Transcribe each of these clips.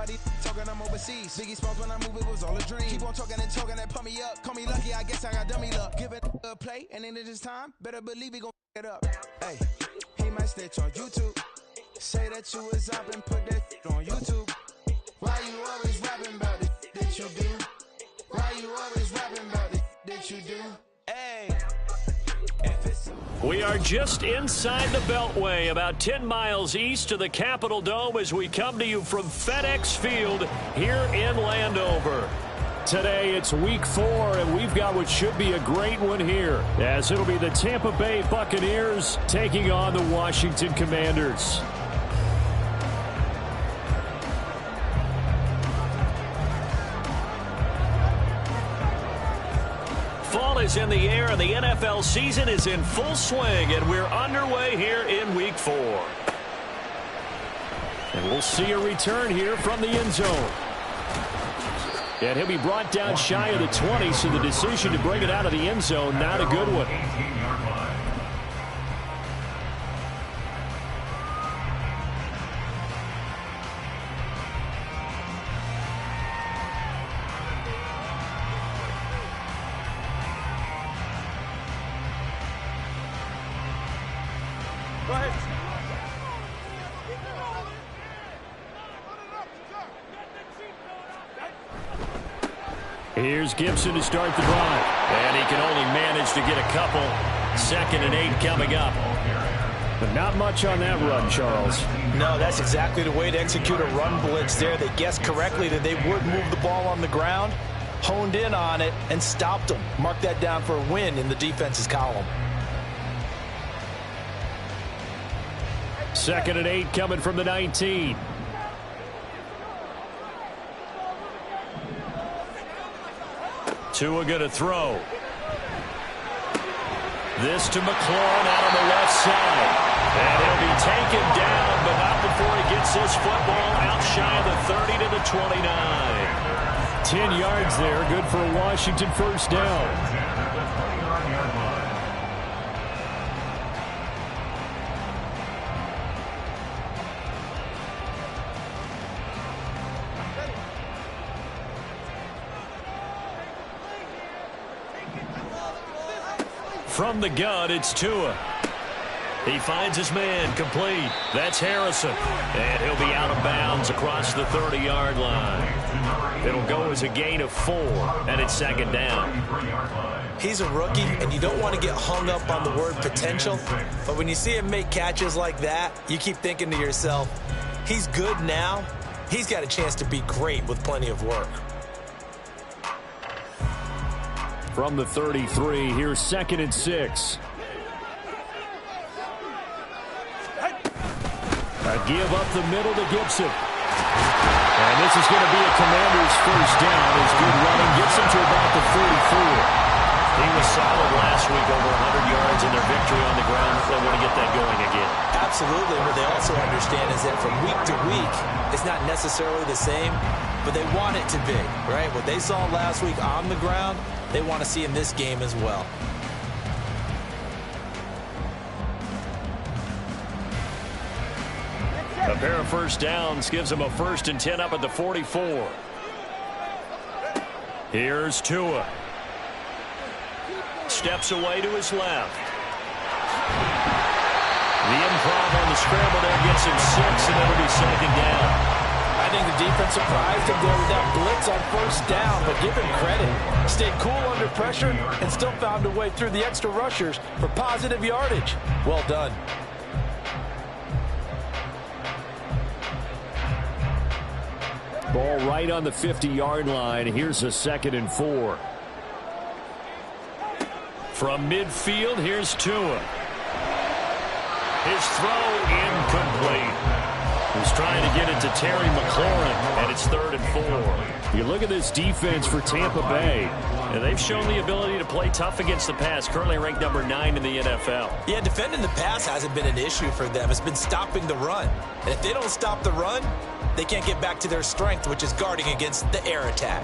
Nobody talking, I'm overseas. Biggie Smalls when I move, it was all a dream. Keep on talking and talking, that pump me up. Call me lucky, I guess I got dummy luck. Give it a play, and then it is time. Better believe he gon' it up. Hey, he might snitch on YouTube. Say that you was up and put that on YouTube. Why you always rapping about it that you do? Why you always rapping about it that you do? Hey. We are just inside the Beltway, about 10 miles east of the Capitol Dome as we come to you from FedEx Field here in Landover. Today it's week 4, and we've got what should be a great one here, as it'll be the Tampa Bay Buccaneers taking on the Washington Commanders. Fall is in the air, and the NFL season is in full swing, and we're underway here in week 4. And we'll see a return here from the end zone. And he'll be brought down shy of the 20, so the decision to bring it out of the end zone, not a good one. Here's Gibson to start the drive. And he can only manage to get a couple. 2nd and 8 coming up. But not much on that run, Charles. No, that's exactly the way to execute a run blitz there. They guessed correctly that they would move the ball on the ground, honed in on it, and stopped them. Mark that down for a win in the defense's column. 2nd and 8 coming from the 19. Tua going to throw. This to McLaurin out on the left side. And he'll be taken down, but not before he gets this football out shy of the 30 to the 29. 10 yards there, good for a Washington first down. From the gun, it's Tua. He finds his man, complete. That's Harrison. And he'll be out of bounds across the 30-yard line. It'll go as a gain of 4, and it's 2nd down. He's a rookie, and you don't want to get hung up on the word potential. But when you see him make catches like that, you keep thinking to yourself, he's good now. He's got a chance to be great with plenty of work. From the 33, here's 2nd and 6. A give up the middle to Gibson. And this is going to be a Commander's first down. His good running gets him to about the 44. He was solid last week, over 100 yards in their victory on the ground. They want to get that going again. Absolutely. What they also understand is that from week to week, it's not necessarily the same, but they want it to be, right? What they saw last week on the ground, they want to see in this game as well. A pair of first downs gives them a 1st and 10 up at the 44. Here's Tua. Steps away to his left. The improv on the scramble there gets him 6, and it'll be 2nd down. I think the defense surprised him there with that blitz on first down, but give him credit. Stayed cool under pressure and still found a way through the extra rushers for positive yardage. Well done. Ball right on the 50-yard line. Here's a 2nd and 4. From midfield, here's Tua. His throw incomplete. He's trying to get it to Terry McLaurin, and it's 3rd and 4. You look at this defense for Tampa Bay, and they've shown the ability to play tough against the pass, currently ranked number 9 in the NFL. Yeah, defending the pass hasn't been an issue for them. It's been stopping the run. And if they don't stop the run, they can't get back to their strength, which is guarding against the air attack.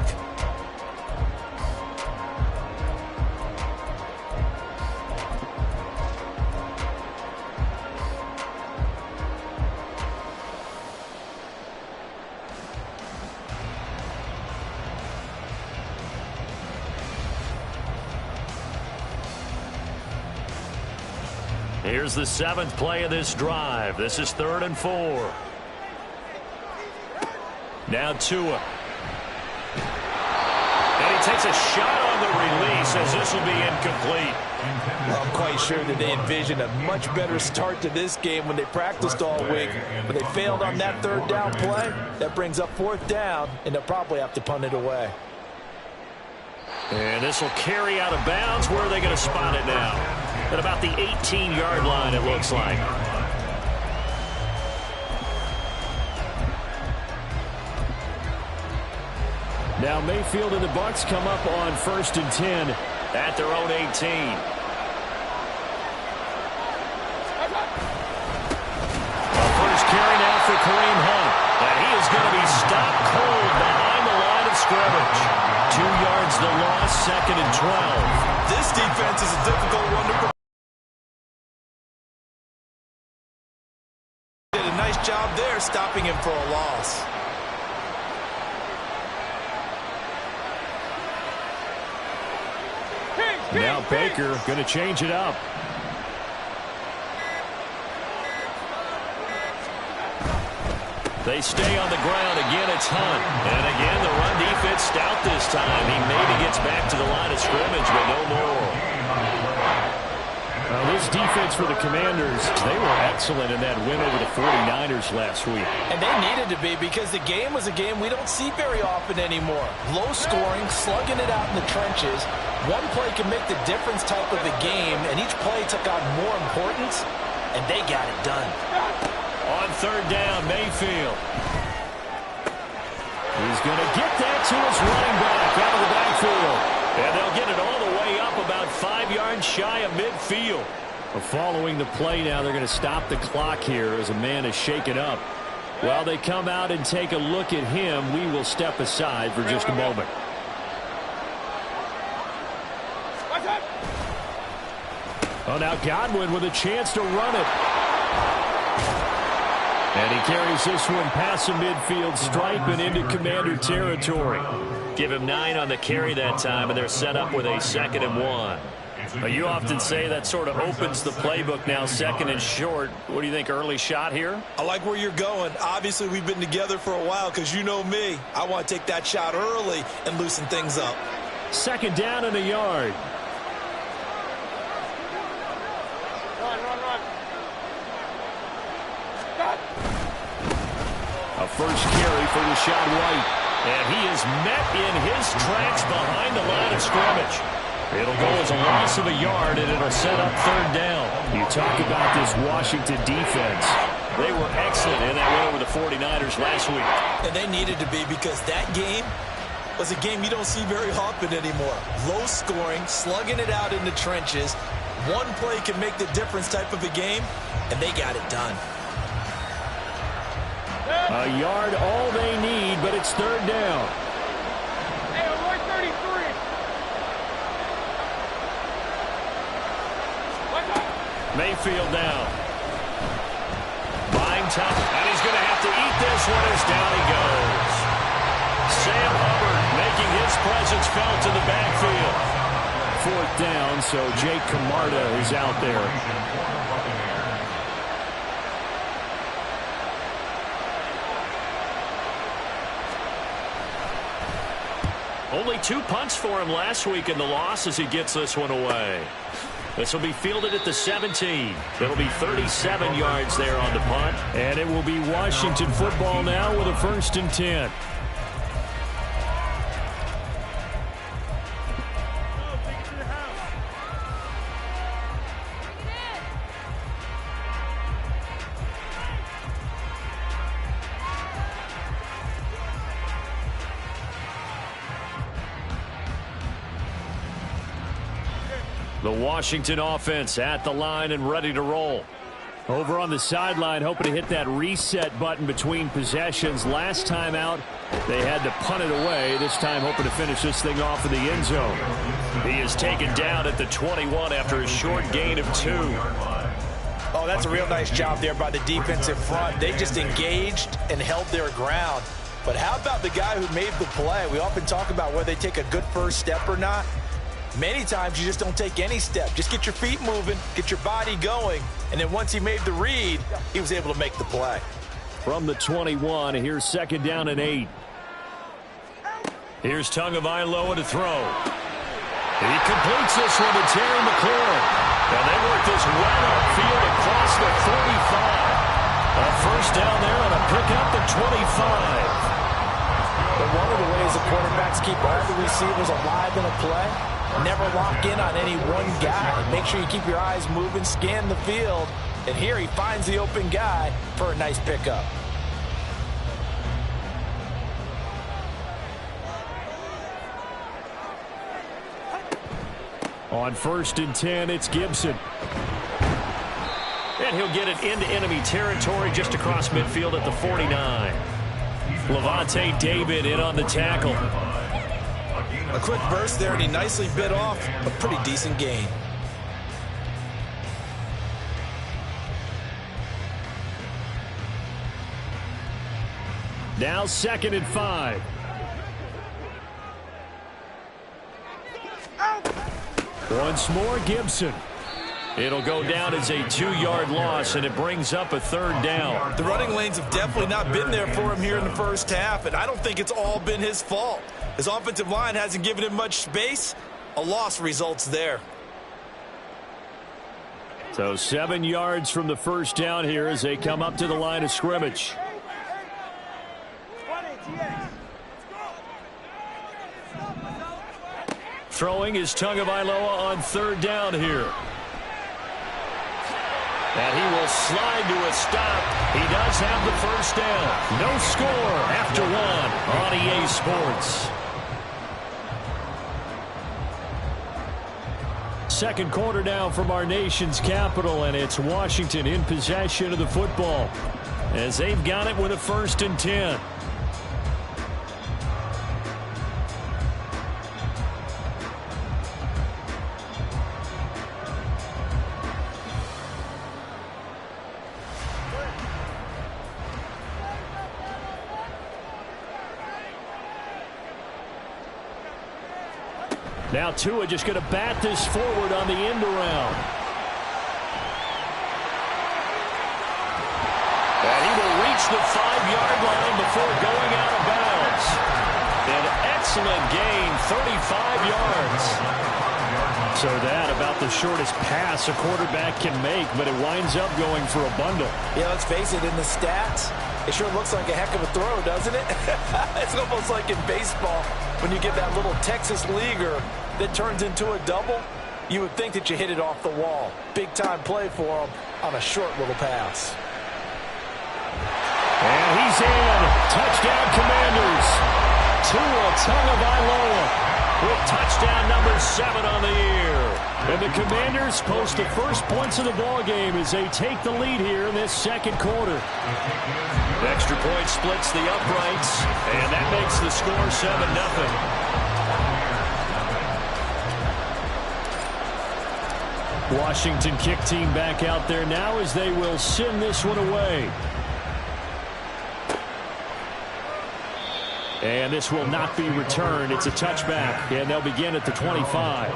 Here's the 7th play of this drive. This is 3rd and 4. Now Tua. And he takes a shot on the release as this will be incomplete. I'm quite sure that they envisioned a much better start to this game when they practiced all week. But they failed on that 3rd down play. That brings up 4th down, and they'll probably have to punt it away. And this will carry out of bounds. Where are they going to spot it now? At about the 18-yard line, it looks like. Now Mayfield and the Bucs come up on 1st and 10 at their own 18. The first carry now for Kareem Hunt. And he is going to be stopped cold behind the line of scrimmage. 2 yards the loss, 2nd and 12. This defense is a difficult one to protect. Did a nice job there stopping him for a loss. Now Baker going to change it up. They stay on the ground. Again, it's Hunt. And again, the run defense stout this time. He maybe gets back to the line of scrimmage, but no more. This defense for the Commanders, they were excellent in that win over the 49ers last week. And they needed to be, because the game was a game we don't see very often anymore. Low scoring, slugging it out in the trenches. One play can make the difference type of a game, and each play took on more importance, and they got it done. On 3rd down, Mayfield. He's going to get that to his running back out of the backfield. And they'll get it all the way up about 5 yards shy of midfield. Following the play now, they're going to stop the clock here as a man is shaken up. While they come out and take a look at him, we will step aside for just a moment. Oh, now Godwin with a chance to run it. And he carries this one past the midfield stripe and into Commander territory. Give him 9 on the carry that time, and they're set up with a 2nd and 1. You often say that sort of opens the playbook now, 2nd and short. What do you think, early shot here? I like where you're going. Obviously, we've been together for a while, because you know me. I want to take that shot early and loosen things up. 2nd down and a yard. A first carry for Rashad White. And he is met in his tracks behind the line of scrimmage. It'll go as a loss of a yard, and it'll set up 3rd down. You talk about this Washington defense. They were excellent in that win over the 49ers last week. And they needed to be, because that game was a game you don't see very often anymore. Low scoring, slugging it out in the trenches. One play can make the difference type of a game, and they got it done. A yard all they need, but it's 3rd down. Hey, over 33. Mayfield now. Buying time, and he's going to have to eat this one as down he goes. Sam Hubbard making his presence felt in the backfield. 4th down, so Jake Camarda is out there. Only 2 punts for him last week in the loss as he gets this one away. This will be fielded at the 17. It'll be 37 yards there on the punt. And it will be Washington football now with a 1st and 10. The Washington offense at the line and ready to roll. Over on the sideline, hoping to hit that reset button between possessions. Last time out, they had to punt it away. This time, hoping to finish this thing off in the end zone. He is taken down at the 21 after a short gain of 2. Oh, that's a real nice job there by the defensive front. They just engaged and held their ground. But how about the guy who made the play? We often talk about whether they take a good first step or not. Many times you just don't take any step. Just get your feet moving, get your body going, and then once he made the read, he was able to make the play. From the 21, here's 2nd down and 8. Here's Tagovailoa to throw. He completes this one to Terry McLaurin. And they work this right upfield across the 35. A first down there on a pickup at 25. But one of the ways the quarterbacks keep all the receivers alive in a play, never lock in on any one guy. Make sure you keep your eyes moving, scan the field. And here he finds the open guy for a nice pickup. On 1st and 10, it's Gibson. And he'll get it into enemy territory just across midfield at the 49. Levante David in on the tackle. A quick burst there, and he nicely bit off a pretty decent gain. Now 2nd and 5. Once more, Gibson. It'll go down as a 2-yard loss, and it brings up a 3rd down. The running lanes have definitely not been there for him here in the first half, and I don't think it's all been his fault. His offensive line hasn't given him much space. A loss results there. So 7 yards from the first down here as they come up to the line of scrimmage. Throwing is Tagovailoa on 3rd down here. And he will slide to a stop. He does have the first down. No score after 1 on EA Sports. Second quarter now from our nation's capital, and it's Washington in possession of the football as they've got it with a 1st and 10. Now Tua just going to bat this forward on the end around. And he will reach the 5-yard line before going out of bounds. An excellent gain, 35 yards. So that about the shortest pass a quarterback can make, but it winds up going for a bundle. Yeah, let's face it, in the stats, it sure looks like a heck of a throw, doesn't it? It's almost like in baseball when you get that little Texas leaguer that turns into a double. You would think that you hit it off the wall. Big-time play for him on a short little pass. And he's in. Touchdown, Commanders. Tua Tagovailoa with touchdown number 7 on the year. And the Commanders post the first points of the ball game as they take the lead here in this second quarter. Extra point splits the uprights, and that makes the score 7-0. Washington kick team back out there now as they will send this one away. And this will not be returned. It's a touchback, and they'll begin at the 25.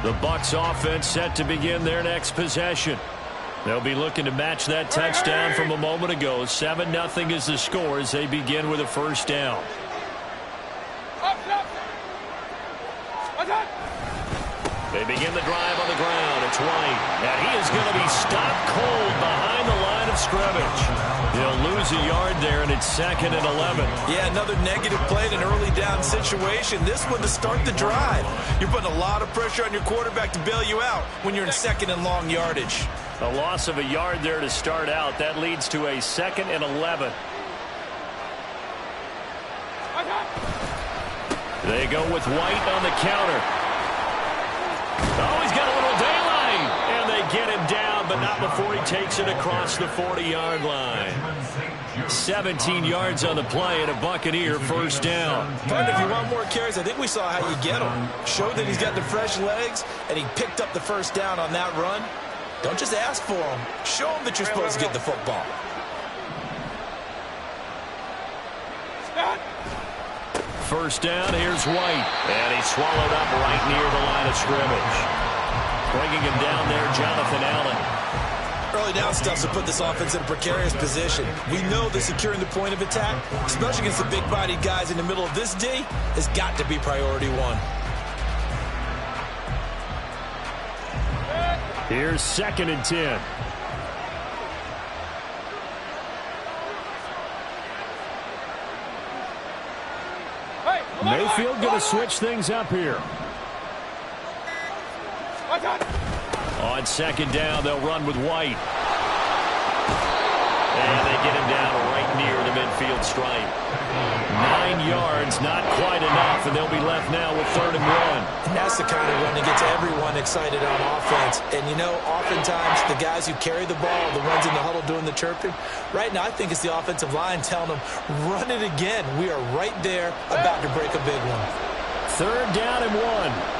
The Bucs offense set to begin their next possession. They'll be looking to match that touchdown from a moment ago. 7-0 is the score as they begin with a first down. They begin the drive on the ground. It's White, and he is going to be stopped cold behind the line of scrimmage. He'll lose a yard there, and it's 2nd and 11. Yeah, another negative play in an early down situation. This one to start the drive. You're putting a lot of pressure on your quarterback to bail you out when you're in 2nd and long yardage. A loss of a yard there to start out. That leads to a 2nd and 11. They go with White on the counter. Oh, he's got a little daylight, and they get him down but not before he takes it across the 40-yard line. 17 yards on the play and a Buccaneer first down. Partner, if you want more carries, I think we saw how you get him. Showed that he's got the fresh legs, and he picked up the first down on that run. Don't just ask for him. Show him that you're supposed to get the football. First down, here's White. And he's swallowed up right near the line of scrimmage. Bringing him down there, Jonathan Allen. Early down stuff to put this offense in a precarious position. We know that securing the point of attack, especially against the big-bodied guys in the middle of this D, has got to be priority one. Here's 2nd and 10. Mayfield going to switch things up here. On 2nd down, they'll run with White. And they get him down right near the midfield stripe. 9 yards, not quite enough, and they'll be left now with 3rd and 1. And that's the kind of run that gets everyone excited on offense. And, you know, oftentimes the guys who carry the ball, the ones in the huddle doing the chirping, right now I think it's the offensive line telling them, run it again. We are right there about to break a big one. 3rd down and 1.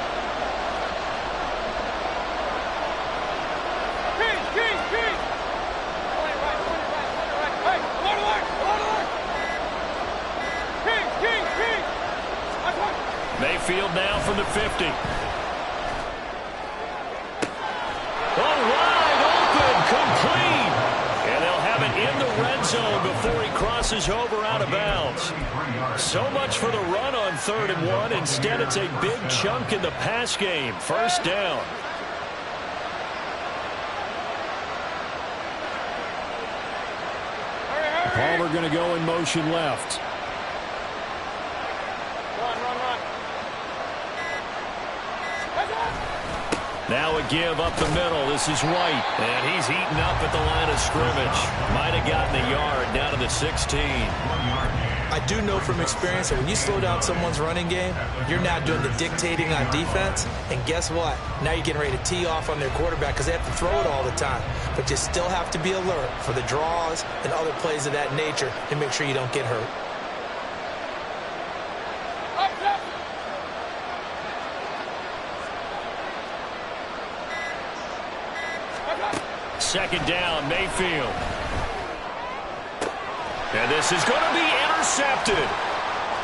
Mayfield now from the 50. Oh, wide open, complete. And they'll have it in the red zone before he crosses over out of bounds. So much for the run on 3rd and 1. Instead, it's a big chunk in the pass game. First down. Palmer going to go in motion left. Now a give up the middle. This is White. And he's eaten up at the line of scrimmage. Might have gotten a yard down to the 16. I do know from experience that when you slow down someone's running game, you're now doing the dictating on defense. And guess what? Now you're getting ready to tee off on their quarterback because they have to throw it all the time. But you still have to be alert for the draws and other plays of that nature to make sure you don't get hurt. Second down, Mayfield. And this is going to be intercepted.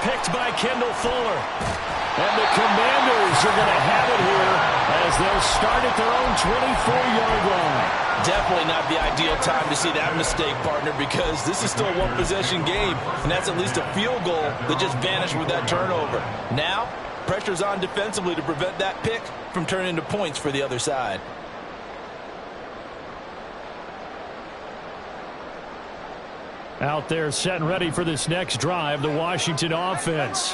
Picked by Kendall Fuller. And the Commanders are going to have it here as they'll start at their own 24-yard line. Definitely not the ideal time to see that mistake, partner, because this is still a one-possession game, and that's at least a field goal that just vanished with that turnover. Now, pressure's on defensively to prevent that pick from turning into points for the other side. Out there set and ready for this next drive, the Washington offense.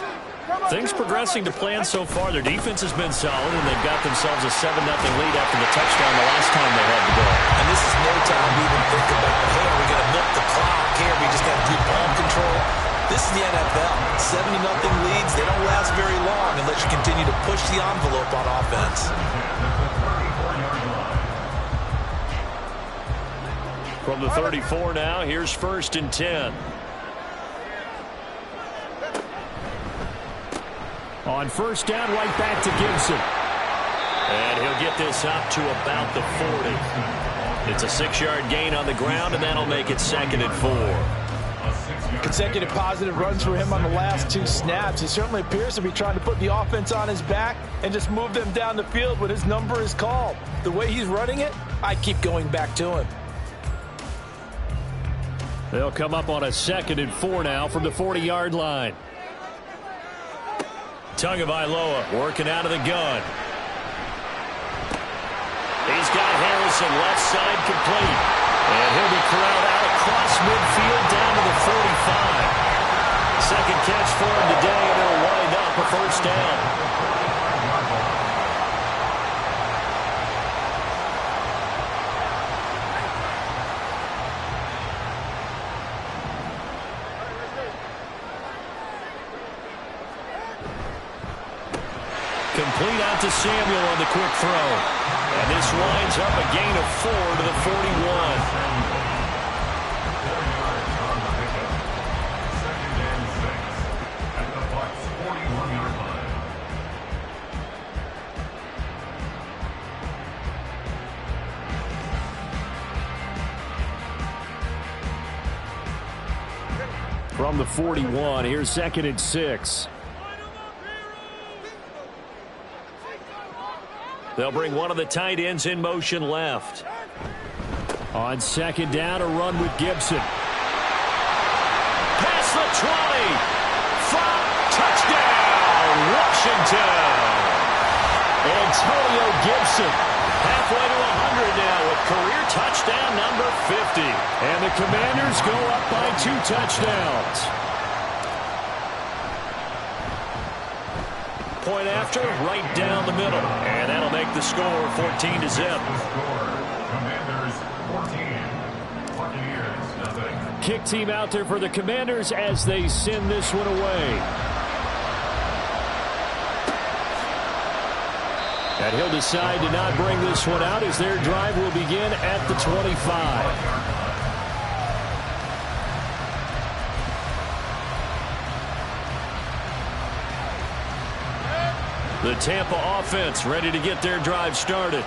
Things progressing to plan so far. Their defense has been solid, and they've got themselves a 7-0 lead after the touchdown the last time they had the ball. And this is no time to even think about, hey, are we going to milk the clock here? We just got to do ball control. This is the NFL. 70-0 leads, they don't last very long unless you continue to push the envelope on offense. From the 34 now, here's 1st and 10. On 1st down, right back to Gibson. And he'll get this up to about the 40. It's a 6-yard gain on the ground, and that'll make it 2nd and 4. Consecutive positive runs for him on the last 2 snaps. He certainly appears to be trying to put the offense on his back and just move them down the field when his number is called. The way he's running it, I keep going back to him. They'll come up on a 2nd and 4 now from the 40-yard line. Tagovailoa working out of the gun. He's got Harrison left side complete. And he'll be corralled out across midfield down to the 45. Second catch for him today, and it'll wind up a first down. Complete out to Samuel on the quick throw. And this winds up a gain of 4 to the 41. From the 41, here's 2nd and 6. They'll bring one of the tight ends in motion left. On 2nd down, a run with Gibson. Past the 20. From touchdown, Washington. Antonio Gibson. Halfway to 100 now with career touchdown number 50. And the Commanders go up by 2 touchdowns. Point after, right down the middle. And that'll make the score 14-0. Commanders 14. Buccaneers 0. Kick team out there for the Commanders as they send this one away. And he'll decide to not bring this one out as their drive will begin at the 25. The Tampa offense ready to get their drive started.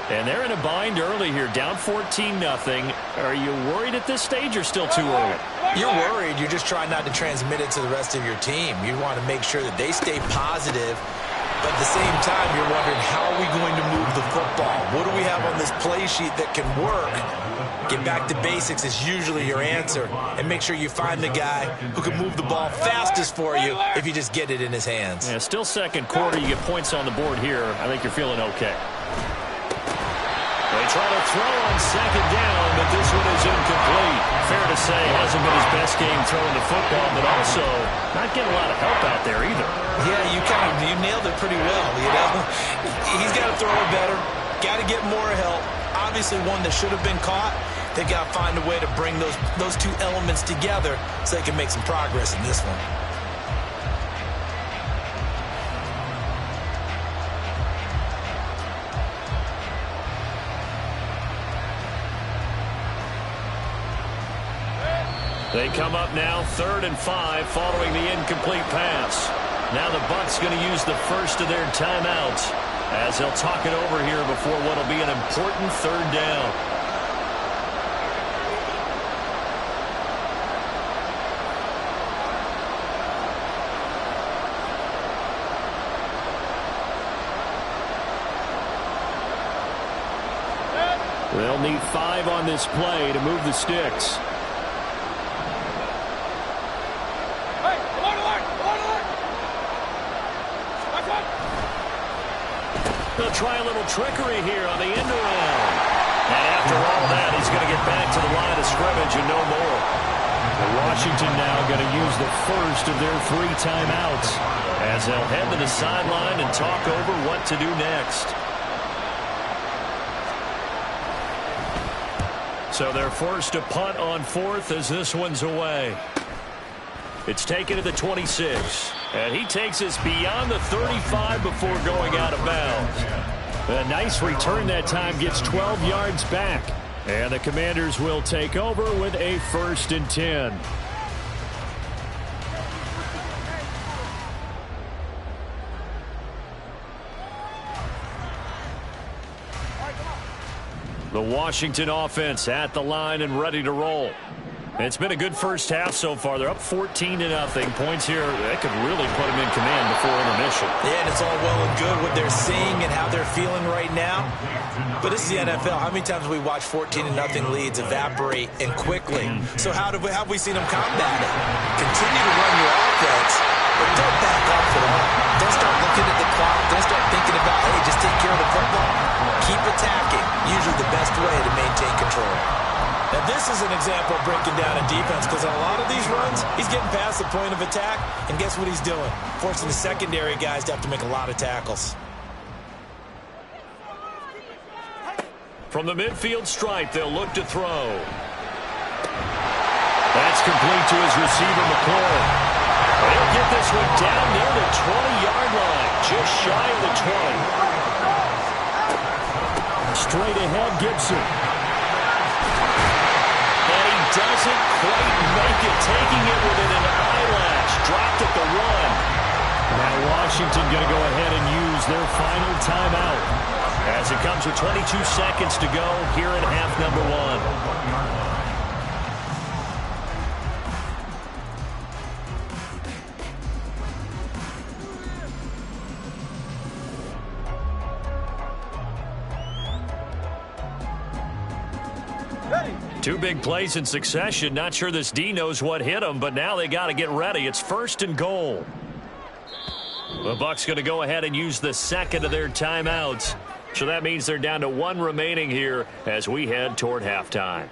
And they're in a bind early here, down 14-0. Are you worried at this stage or still too early? You're worried. You're just trying not to transmit it to the rest of your team. You want to make sure that they stay positive. But at the same time, you're wondering, how are we going to move the football? What do we have on this play sheet that can work? Get back to basics is usually your answer. And make sure you find the guy who can move the ball fastest for you if you just get it in his hands. Yeah, still second quarter. You get points on the board here. I think you're feeling okay. They try to throw on 2nd down, but this one is incomplete. Fair to say, hasn't been his best game throwing the football, but also not getting a lot of help out there either. Yeah, you nailed it pretty well, you know. He's got to throw it better, got to get more help. Obviously one that should have been caught. They've got to find a way to bring those two elements together so they can make some progress in this one. They come up now 3rd and 5 following the incomplete pass. Now the Bucs going to use the first of their timeouts as they'll talk it over here before what will be an important 3rd down. They'll need 5 on this play to move the sticks. They'll try a little trickery here on the end around. And after all that, he's going to get back to the line of scrimmage and no more. Washington now going to use the first of their 3 timeouts as they'll head to the sideline and talk over what to do next. So they're forced to punt on 4th as this one's away. It's taken to the 26. And he takes us beyond the 35 before going out of bounds. A nice return that time, gets 12 yards back. And the Commanders will take over with a 1st and 10. The Washington offense at the line and ready to roll. It's been a good first half so far. They're up 14-0. Points here, that could really put them in command before intermission. Yeah, and it's all well and good what they're seeing and how they're feeling right now. But this is the NFL. How many times have we watched 14-0 leads evaporate and quickly? So how have we seen them combat it? Continue to run your offense, but don't back off at all. Don't start looking at the clock. Don't start thinking about, hey, just take care of the football. Keep attacking. Usually the best way to maintain control. Now, this is an example of breaking down in defense because on a lot of these runs, he's getting past the point of attack, and guess what he's doing? Forcing the secondary guys to have to make a lot of tackles. From the midfield stripe, they'll look to throw. That's complete to his receiver, McCoy. They'll get this one down near the 20-yard line, just shy of the 20. straight ahead, Gibson. And he doesn't quite make it, taking it within an eyelash. Dropped at the 1. Now Washington going to go ahead and use their final timeout as it comes with 22 seconds to go here in half number 1. Two big plays in succession. Not sure this D knows what hit him, but now they got to get ready. It's 1st and goal. The Bucs going to go ahead and use the second of their timeouts. So that means they're down to 1 remaining here as we head toward halftime.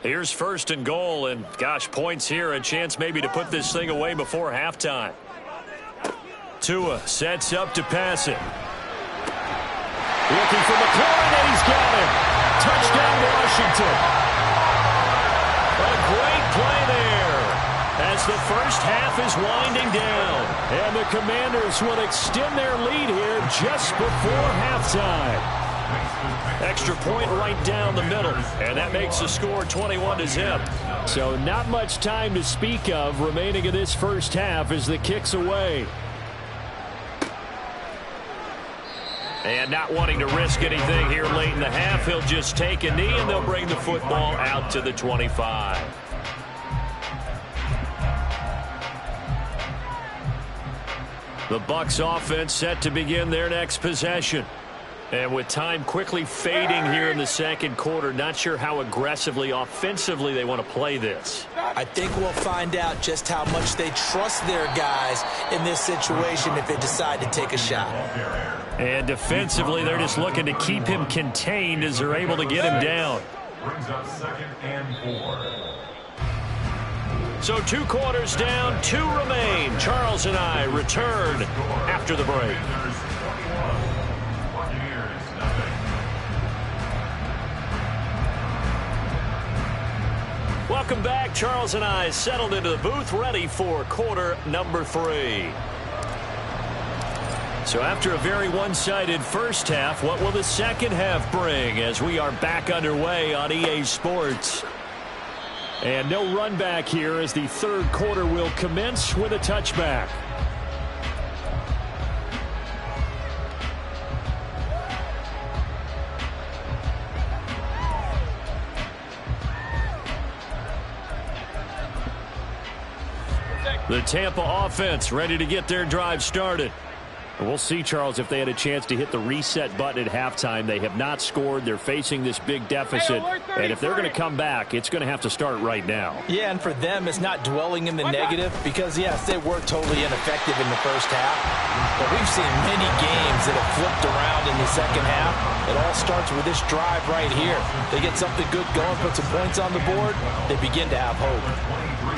Here's 1st and goal, and gosh, points here, a chance maybe to put this thing away before halftime. Tua sets up to pass it. Looking for McLaurin, and he's got him. Touchdown, Washington. A great play there as the first half is winding down. And the Commanders will extend their lead here just before halftime. Extra point right down the middle, and that makes the score 21-zip. So not much time to speak of remaining in this first half as the kick's away. And not wanting to risk anything here late in the half, he'll just take a knee, and they'll bring the football out to the 25. The Bucs offense set to begin their next possession. And with time quickly fading here in the second quarter, not sure how aggressively, offensively they want to play this. I think we'll find out just how much they trust their guys in this situation if they decide to take a shot. And defensively, they're just looking to keep him contained as they're able to get him down. Brings up 2nd and 4. So 2 quarters down, 2 remain. Charles and I return after the break. Welcome back. Charles and I settled into the booth, ready for quarter number 3. So after a very one-sided first half, what will the second half bring as we are back underway on EA Sports? And no run back here as the third quarter will commence with a touchback. The Tampa offense ready to get their drive started. We'll see, Charles, if they had a chance to hit the reset button at halftime. They have not scored. They're facing this big deficit. And if they're going to come back, it's going to have to start right now. Yeah, and for them, it's not dwelling in the negative because, yes, they were totally ineffective in the first half. But we've seen many games that have flipped around in the second half. It all starts with this drive right here. They get something good going, put some points on the board, they begin to have hope.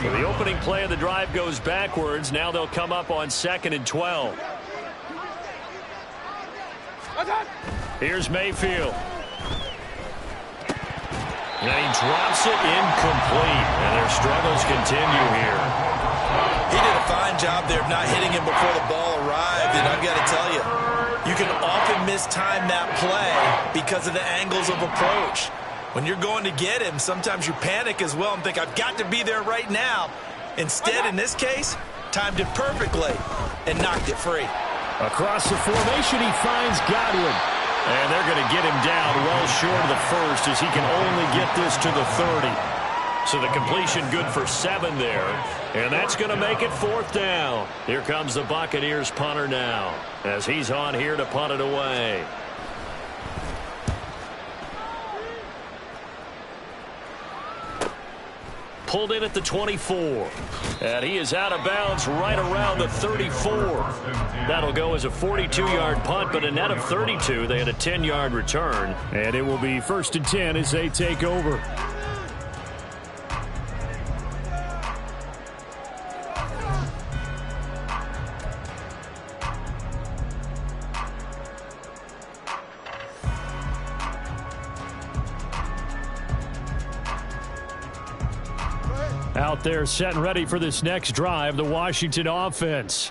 So the opening play of the drive goes backwards. Now they'll come up on 2nd and 12. Here's Mayfield. And he drops it incomplete. And their struggles continue here. He did a fine job there of not hitting him before the ball arrived. And I've got to tell you, you can often mistime that play because of the angles of approach. When you're going to get him, sometimes you panic as well and think, I've got to be there right now. Instead, in this case, timed it perfectly and knocked it free. Across the formation, he finds Godwin. And they're going to get him down well short of the first as he can only get this to the 30. So the completion good for 7 there. And that's going to make it 4th down. Here comes the Buccaneers punter now as he's on here to punt it away. Pulled in at the 24. And he is out of bounds right around the 34. That'll go as a 42-yard punt, but a net of 32. They had a 10-yard return. And it will be 1st and 10 as they take over. Out there set and ready for this next drive, the Washington offense.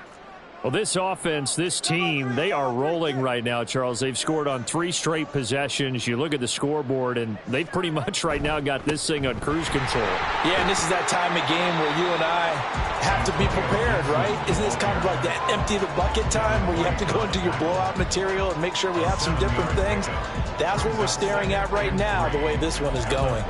Well, this offense, this team, they are rolling right now, Charles. They've scored on 3 straight possessions. You look at the scoreboard, and they've pretty much right now got this thing on cruise control. Yeah, and this is that time of game where you and I have to be prepared, right? Isn't this kind of like that empty the bucket time where you have to go into your blowout material and make sure we have some different things? That's what we're staring at right now, the way this one is going.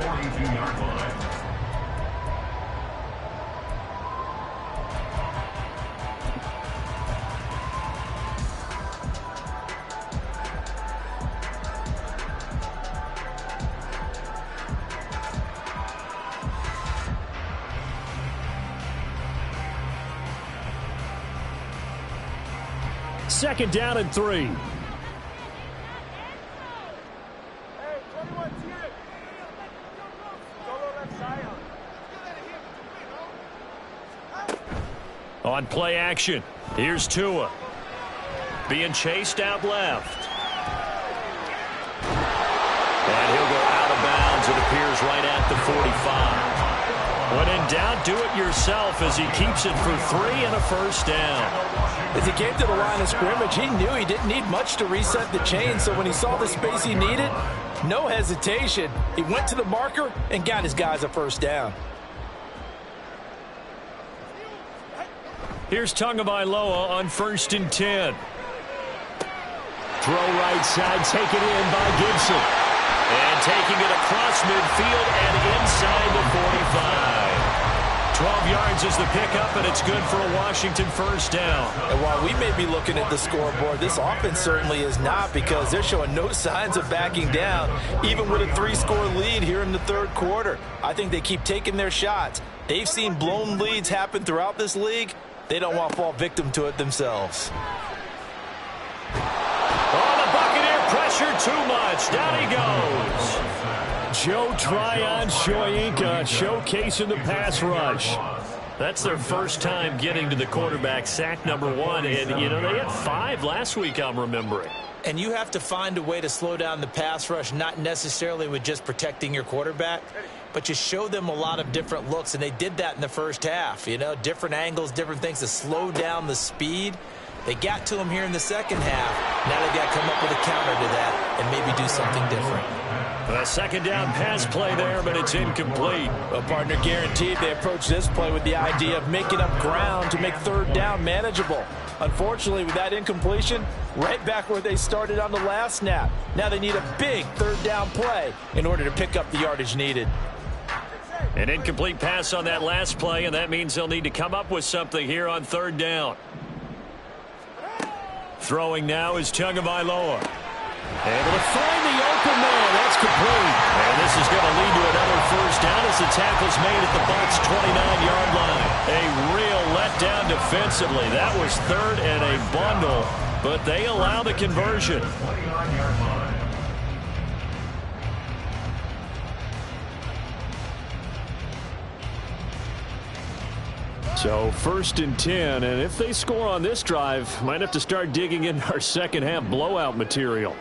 Second down and 3. On play action, here's Tua. Being chased out left. And he'll go out of bounds, it appears, right at the 45. When in doubt, do it yourself as he keeps it for 3 and a first down. As he came to the line of scrimmage, he knew he didn't need much to reset the chain, so when he saw the space he needed, no hesitation. He went to the marker and got his guys a first down. Here's Tagovailoa on 1st and 10. Throw right side, taken in by Gibson. And taking it across midfield and inside the 45. 12 yards is the pickup, and it's good for a Washington first down. And while we may be looking at the scoreboard, this offense certainly is not, because they're showing no signs of backing down, even with a 3-score lead here in the third quarter. I think they keep taking their shots. They've seen blown leads happen throughout this league. They don't want to fall victim to it themselves. Oh, the Buccaneer pressure too much. Down he goes. Joe Tryon-Shoyinka showcasing the pass rush. That's their first time getting to the quarterback, sack number 1. And, you know, they had 5 last week, I'm remembering. And you have to find a way to slow down the pass rush, not necessarily with just protecting your quarterback, but you show them a lot of different looks, and they did that in the first half. You know, different angles, different things to slow down the speed. They got to him here in the second half. Now they've got to come up with a counter to that and maybe do something different. A second down pass play there, but it's incomplete. Well, partner, guaranteed they approach this play with the idea of making up ground to make third down manageable. Unfortunately, with that incompletion, right back where they started on the last snap. Now they need a big third down play in order to pick up the yardage needed. An incomplete pass on that last play, and that means they'll need to come up with something here on third down. Throwing now is Tagovailoa. Able to find the open man. That's complete. And this is going to lead to another first down as the tackle's made at the Bucs' 29-yard line. A real letdown defensively. That was third and a bundle, but they allow the conversion. So 1st and 10, and if they score on this drive, might have to start digging in our second half blowout material.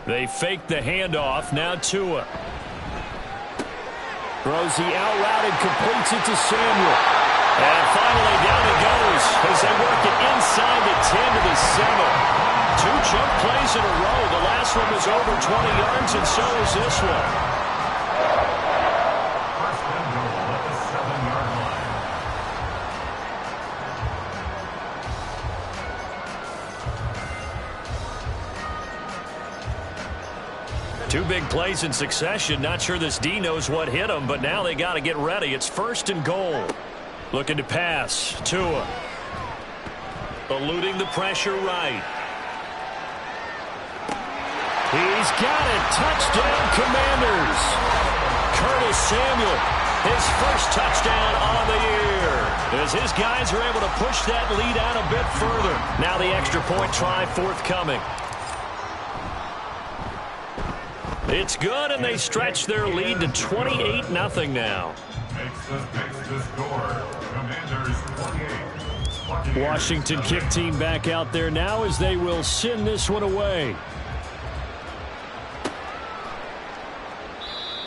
They fake the handoff. Now Tua throws the out route and completes it to Samuel. And finally down it goes as they work it inside the 10 to the 7. 2 jump plays in a row. The last one was over 20 yards, and so is this one. First and goal at the 7-yard line. 2 big plays in succession. Not sure this D knows what hit him, but now they got to get ready. It's 1st and goal. Looking to pass. Tua eluding the pressure right. He's got it. Touchdown, Commanders. Curtis Samuel, his first touchdown on the year. As his guys are able to push that lead out a bit further. Now the extra point try forthcoming. It's good, and they stretch their lead to 28-0 now. Makes the score. Commanders 28. Washington kick team back out there now as they will send this one away.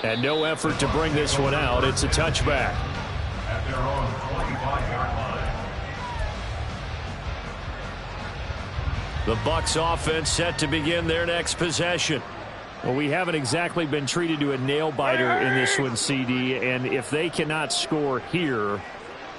And no effort to bring this one out. It's a touchback. At their own 45-yard line. The Bucs offense set to begin their next possession. Well, we haven't exactly been treated to a nail-biter in this one, CD, and if they cannot score here,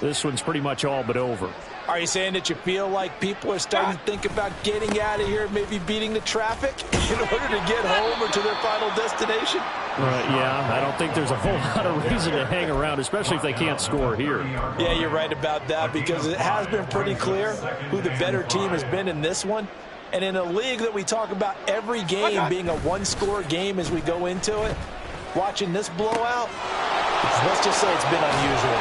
this one's pretty much all but over. Are you saying that you feel like people are starting to think about getting out of here, maybe beating the traffic in order to get home or to their final destination? Yeah, I don't think there's a whole lot of reason to hang around, especially if they can't score here. Yeah, you're right about that because it has been pretty clear who the better team has been in this one. And in a league that we talk about every game being a one-score game as we go into it, watching this blowout, let's just say it's been unusual.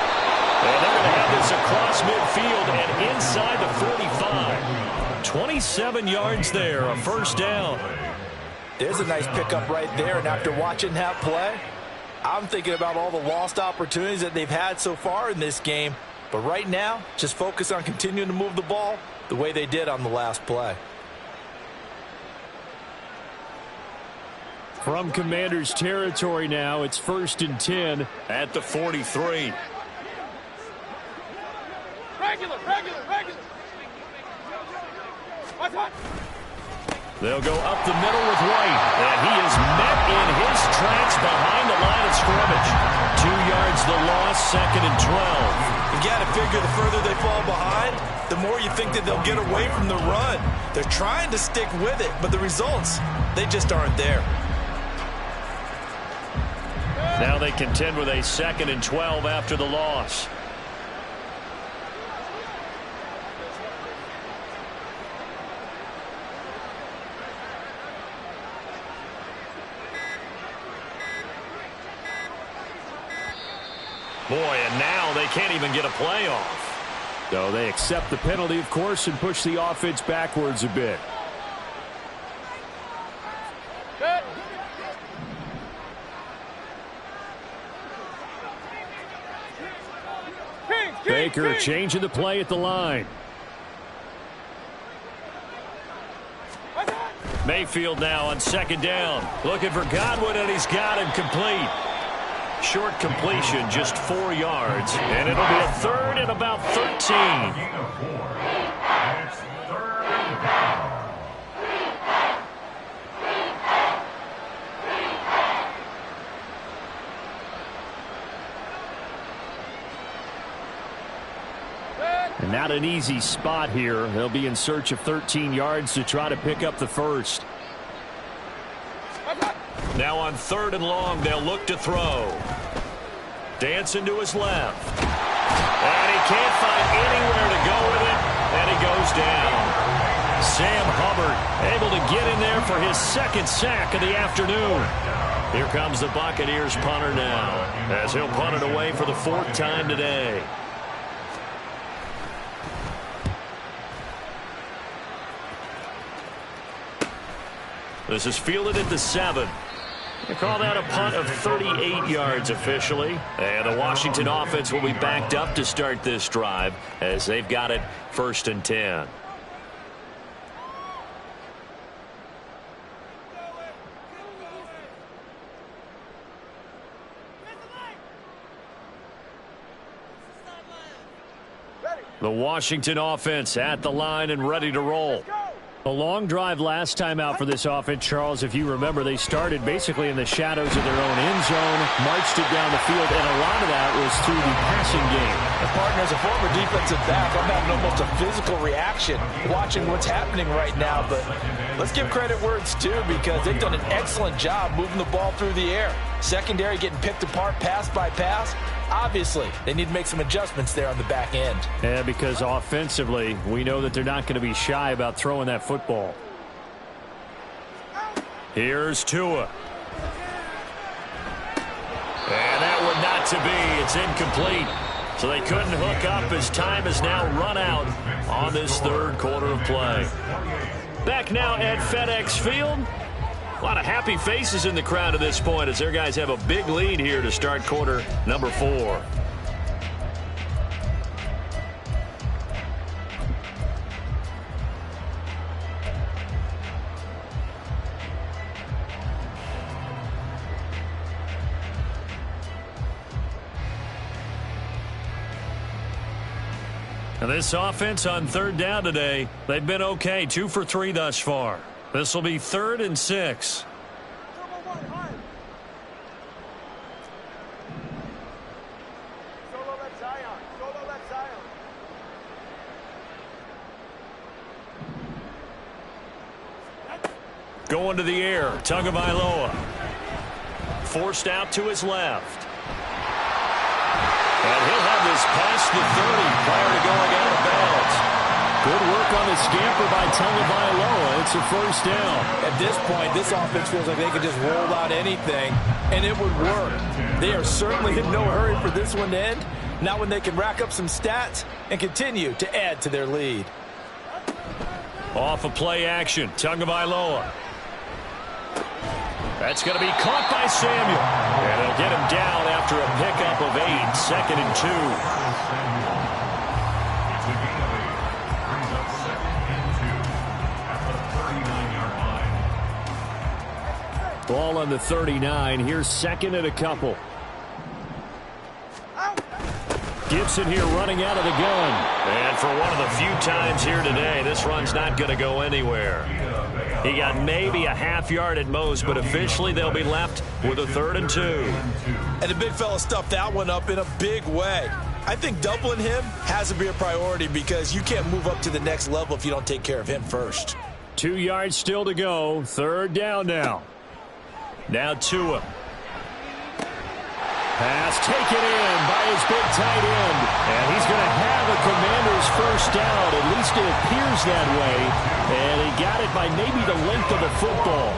And they're going to have this across midfield and inside the 45. 27 yards there, a first down. There's a nice pickup right there, and after watching that play, I'm thinking about all the lost opportunities that they've had so far in this game. But right now, just focus on continuing to move the ball the way they did on the last play. From Commander's territory now, it's 1st and 10 at the 43. Regular. What? They'll go up the middle with White, and he is met in his tracks behind the line of scrimmage. 2 yards the loss, 2nd and 12. You got to figure the further they fall behind, the more you think that they'll get away from the run. They're trying to stick with it, but the results, they just aren't there. Now they contend with a 2nd and 12 after the loss. Boy, and now they can't even get a play off. So they accept the penalty, of course, and push the offense backwards a bit. Baker changing the play at the line. Mayfield now on 2nd down. Looking for Godwin, and he's got him complete. Short completion, just 4 yards. And it'll be a 3rd and about 13. It's 3rd down. And not an easy spot here. They'll be in search of 13 yards to try to pick up the first. Now on 3rd and long, they'll look to throw. Dancing to his left. And he can't find anywhere to go with it. And he goes down. Sam Hubbard able to get in there for his 2nd sack of the afternoon. Here comes the Buccaneers punter now, as he'll punt it away for the 4th time today. This is fielded at the 7. They call that a punt of 38 yards officially. And the Washington offense will be backed up to start this drive as they've got it 1st and 10. The Washington offense at the line and ready to roll. A long drive last time out for this offense, Charles. If you remember, they started basically in the shadows of their own end zone, marched it down the field, and a lot of that was through the passing game. And partner, as a former defensive back, I'm having almost a physical reaction watching what's happening right now. But let's give credit where it's due because they've done an excellent job moving the ball through the air. Secondary getting picked apart pass by pass. Obviously, they need to make some adjustments there on the back end. Yeah, because offensively, we know that they're not going to be shy about throwing that football. Here's Tua. And that one not to be. It's incomplete. So they couldn't hook up as time has now run out on this 3rd quarter of play. Back now at FedEx Field. A lot of happy faces in the crowd at this point as their guys have a big lead here to start quarter number 4. And this offense on third down today, they've been okay. 2 for 3 thus far. This will be 3rd and 6. Going to the air, Tagovailoa. Forced out to his left. And he'll have this past the 30 prior to going out of bounds. Good work on the scamper by Tagovailoa. It's a first down. At this point, this offense feels like they could just roll out anything, and it would work. They are certainly in no hurry for this one to end. Now when they can rack up some stats and continue to add to their lead. Off of play action, Tagovailoa. That's going to be caught by Samuel. And they'll get him down after a pickup of 8, 2nd and 2. It's a gain of 8. Brings up 2nd and 2 at the 39-yard line. Ball on the 39. Here's 2nd and a couple. Gibson here running out of the gun. And for one of the few times here today, this run's not going to go anywhere. He got maybe a half yard at most, but officially they'll be left with a 3rd and 2. And the big fella stuffed that one up in a big way. I think doubling him has to be a priority because you can't move up to the next level if you don't take care of him first. 2 yards still to go. 3rd down now. Now Tua. Pass taken in by his big tight end. And he's going to have a Commander's first down. At least it appears that way. And he got it by maybe the length of the football.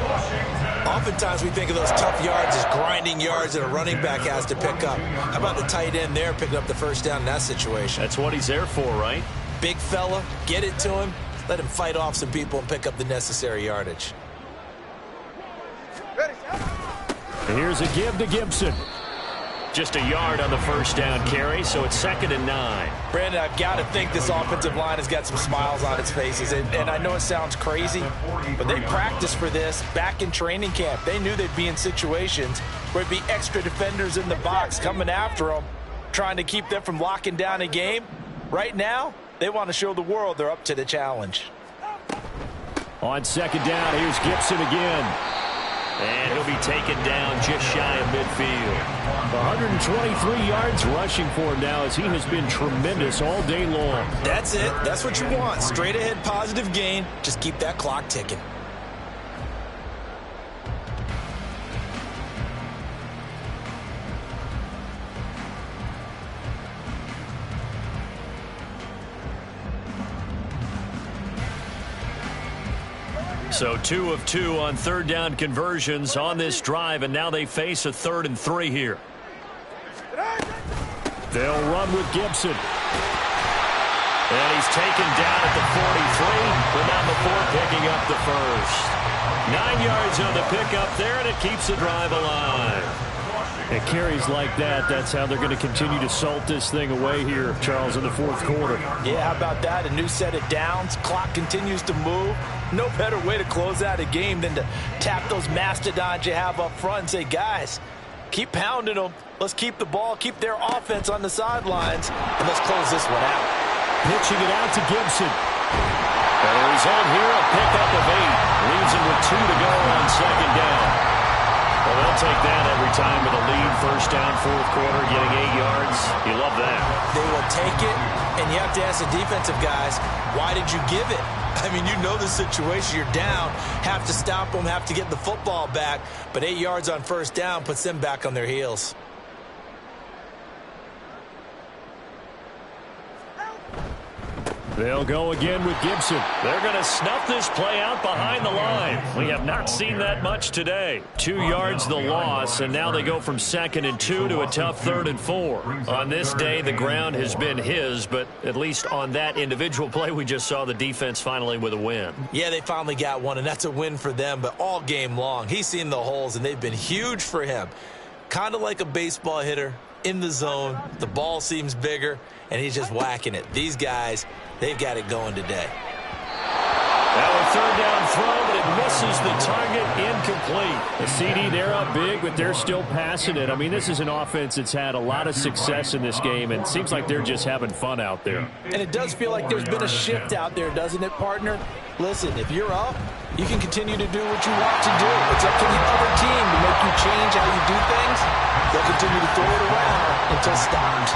Oftentimes we think of those tough yards as grinding yards that a running back has to pick up. How about the tight end there picking up the first down in that situation? That's what he's there for, right? Big fella, get it to him. Let him fight off some people and pick up the necessary yardage. And here's a give to Gibson. Just a yard on the first down carry, so it's 2nd and 9. Brandon, I've got to think this offensive line has got some smiles on its faces. And I know it sounds crazy, but they practiced for this back in training camp. They knew they'd be in situations where it'd be extra defenders in the box coming after them, trying to keep them from locking down a game. Right now, they want to show the world they're up to the challenge. On 2nd down, here's Gibson again. And he'll be taken down just shy of midfield. 123 yards rushing for him now as he has been tremendous all day long. That's it. That's what you want. Straight ahead positive gain. Just keep that clock ticking. So 2 of 2 on 3rd down conversions on this drive, and now they face a 3rd and 3 here. They'll run with Gibson. And he's taken down at the 43, but not before picking up the first. 9 yards on the pickup there, and it keeps the drive alive. It carries like that. That's how they're going to continue to salt this thing away here, Charles, in the 4th quarter. Yeah, how about that? A new set of downs. Clock continues to move. No better way to close out a game than to tap those mastodons you have up front and say, guys, keep pounding them. Let's keep the ball, keep their offense on the sidelines, and let's close this one out. Pitching it out to Gibson. And the result here, a pickup of 8. Leaves him with 2 to go on 2nd down. Well, they'll take that every time with a lead. 1st down, 4th quarter, getting 8 yards. You love that. They will take it, and you have to ask the defensive guys, why did you give it? I mean, you know the situation. You're down, have to stop them, have to get the football back, but 8 yards on 1st down puts them back on their heels. They'll go again with Gibson. They're going to snuff this play out behind the line. We have not seen that much today. 2 yards the loss, and now they go from 2nd and 2 to a tough 3rd and 4. On this day, the ground has been his, but at least on that individual play, we just saw the defense finally with a win. Yeah, they finally got one, and that's a win for them, but all game long, he's seen the holes, and they've been huge for him. Kind of like a baseball hitter in the zone. The ball seems bigger, and he's just whacking it. These guys, they've got it going today. Now a third down throw, but it misses the target, incomplete. The CD, they're up big, but they're still passing it. I mean, this is an offense that's had a lot of success in this game, and it seems like they're just having fun out there. And it does feel like there's been a shift out there, doesn't it, partner? Listen, if you're up, you can continue to do what you want to do. It's up to the other team to make you change how you do things. They'll continue to throw it around until stopped.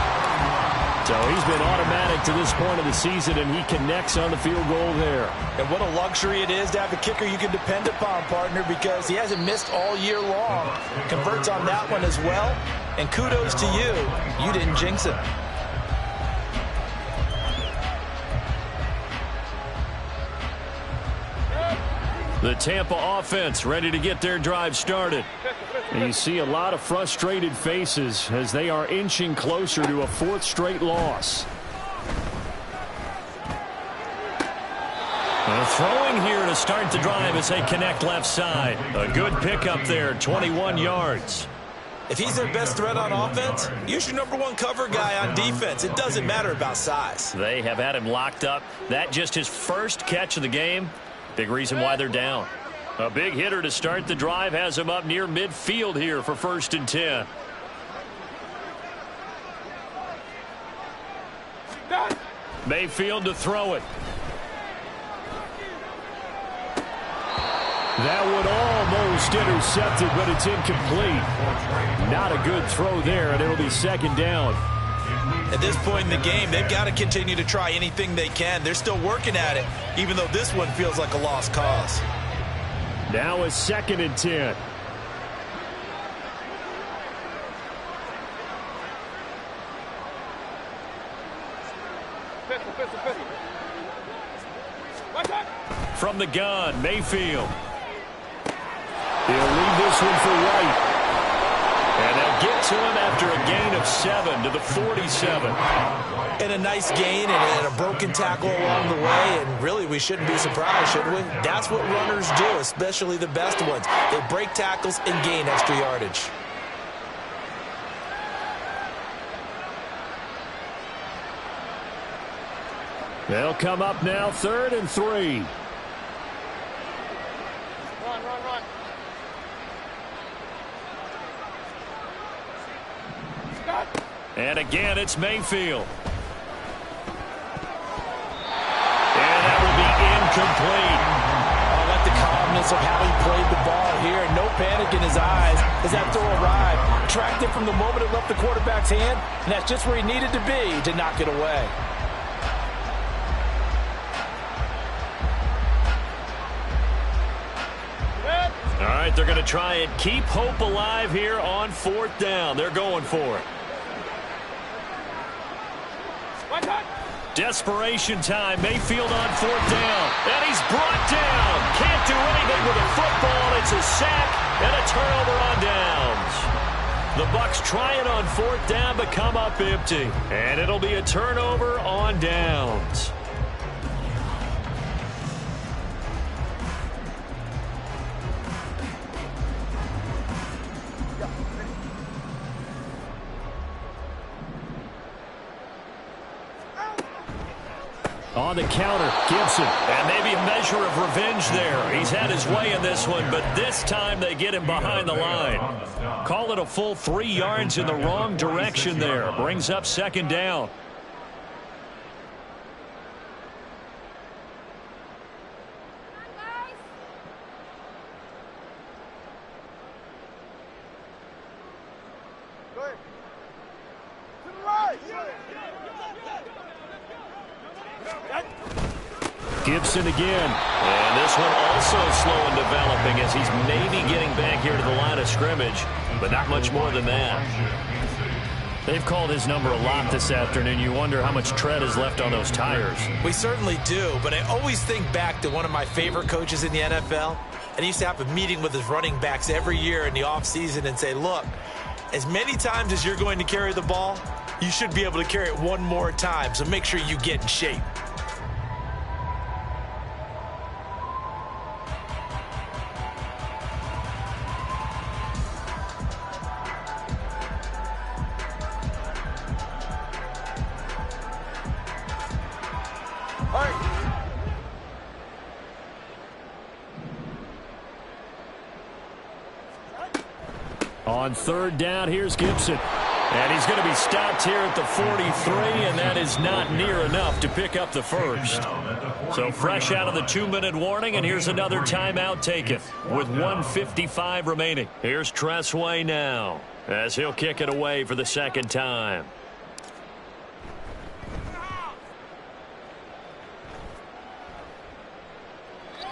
So he's been automatic to this point of the season, and he connects on the field goal there. And what a luxury it is to have a kicker you can depend upon, partner, because he hasn't missed all year long. Converts on that one as well. And kudos to you. You didn't jinx him. The Tampa offense ready to get their drive started. And you see a lot of frustrated faces as they are inching closer to a fourth straight loss. Throwing here to start the drive as they connect left side. A good pickup there, 21 yards. If he's their best threat on offense, use your #1 cover guy on defense. It doesn't matter about size. They have had him locked up. That just his first catch of the game. Big reason why they're down. A big hitter to start the drive has him up near midfield here for 1st and 10. Mayfield to throw it. That would almost intercepted, but it's incomplete. Not a good throw there, and it'll be 2nd down. At this point in the game, they've got to continue to try anything they can. They're still working at it, even though this one feels like a lost cause. Now a 2nd and 10. From the gun, Mayfield. He'll leave this one for White. And they'll get to him after a gain of 7 to the 47. And a nice gain and a broken tackle along the way. And really, we shouldn't be surprised, should we? That's what runners do, especially the best ones. They break tackles and gain extra yardage. They'll come up now 3rd and 3. Run. And again, it's Mayfield. And that will be incomplete. I like the calmness of how he played the ball here. No panic in his eyes as that throw arrived. Tracked it from the moment it left the quarterback's hand, and that's just where he needed to be to knock it away. All right, they're going to try and keep hope alive here on 4th down. They're going for it. Desperation time. Mayfield on 4th down. And he's brought down. Can't do anything with a football. It's a sack and a turnover on downs. The Bucs try it on 4th down, but come up empty. And it'll be a turnover on downs. On the counter, Gibson. And maybe a measure of revenge there. He's had his way in this one, but this time they get him behind the line. Call it a full 3 yards in the wrong direction there. Brings up 2nd down. Gibson again. And this one also slow in developing as he's maybe getting back here to the line of scrimmage, but not much more than that. They've called his number a lot this afternoon. You wonder how much tread is left on those tires. We certainly do, but I always think back to one of my favorite coaches in the NFL. And he used to have a meeting with his running backs every year in the offseason and say, look, as many times as you're going to carry the ball, you should be able to carry it one more time, so make sure you get in shape. On third down, here's Gibson. And he's going to be stopped here at the 43, and that is not near enough to pick up the first. So fresh out of the 2-minute warning, and here's another timeout taken with 1:55 remaining. Here's Tressway now as he'll kick it away for the second time.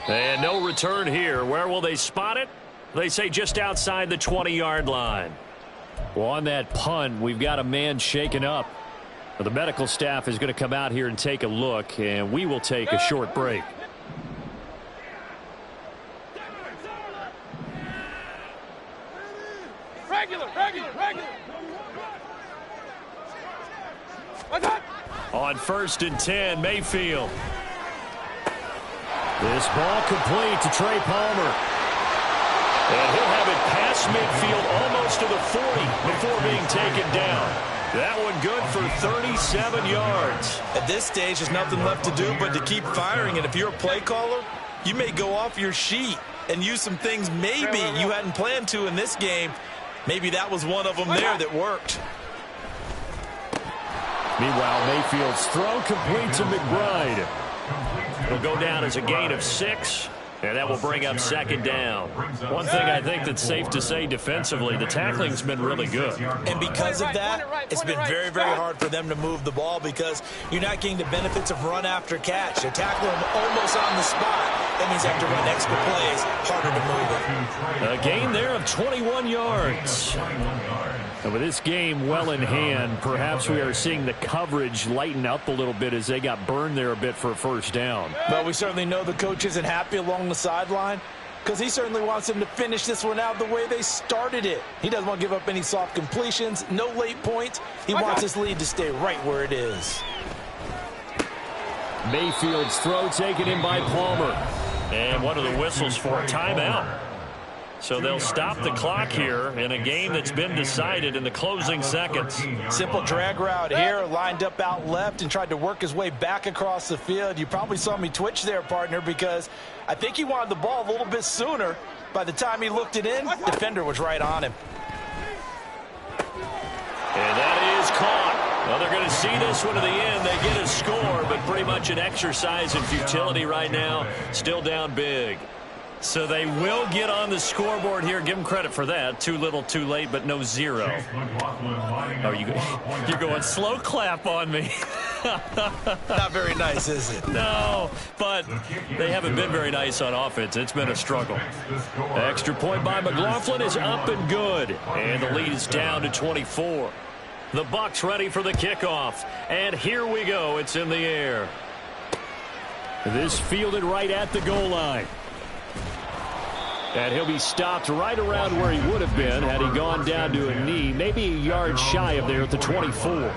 And no return here. Where will they spot it? They say just outside the 20-yard line. Well, on that punt, we've got a man shaken up. Well, the medical staff is going to come out here and take a look, and we will take a short break. Regular. On 1st and 10, Mayfield. This ball complete to Trey Palmer. And he'll have it past midfield almost to the 40 before being taken down. That one good for 37 yards. At this stage, there's nothing left to do but to keep firing. And if you're a play caller, you may go off your sheet and use some things maybe you hadn't planned to in this game. Maybe that was one of them there that worked. Meanwhile, Mayfield's throw complete to McBride. It'll go down as a gain of 6. And that will bring up second down. One thing I think that's safe to say defensively, the tackling's been really good. And because of that, it's been very, very hard for them to move the ball because you're not getting the benefits of run after catch. They're tackling them almost on the spot. That means they have to run extra plays, harder to move it. A gain there of 21 yards. And with this game well in hand, perhaps we are seeing the coverage lighten up a little bit as they got burned there a bit for a first down. But we certainly know the coach isn't happy along the sideline because he certainly wants them to finish this one out the way they started it. He doesn't want to give up any soft completions, no late points. He wants his lead to stay right where it is. Mayfield's throw taken in by Palmer. And one of the whistles for a timeout. So they'll stop the clock here in a game that's been decided in the closing seconds. Simple drag route here, lined up out left and tried to work his way back across the field. You probably saw me twitch there, partner, because I think he wanted the ball a little bit sooner. By the time he looked it in, defender was right on him. And that is caught. Well, they're going to see this one to the end. They get a score, but pretty much an exercise in futility right now. Still down big. So they will get on the scoreboard here. Give them credit for that. Too little, too late, but no 0. Oh, you're going slow clap on me. Not very nice, is it? No, but they haven't been very nice on offense. It's been a struggle. Extra point by McLaughlin is up and good. And the lead is down to 24. The Bucs ready for the kickoff. And here we go. It's in the air. This fielded right at the goal line. And he'll be stopped right around where he would have been had he gone down to a knee, maybe a yard shy of there at the 24.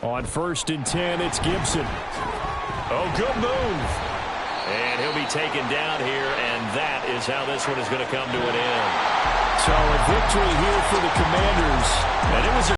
On 1st and 10, it's Gibson. Oh, good move. And he'll be taken down here, and that is how this one is going to come to an end. So a victory here for the Commanders, and it was a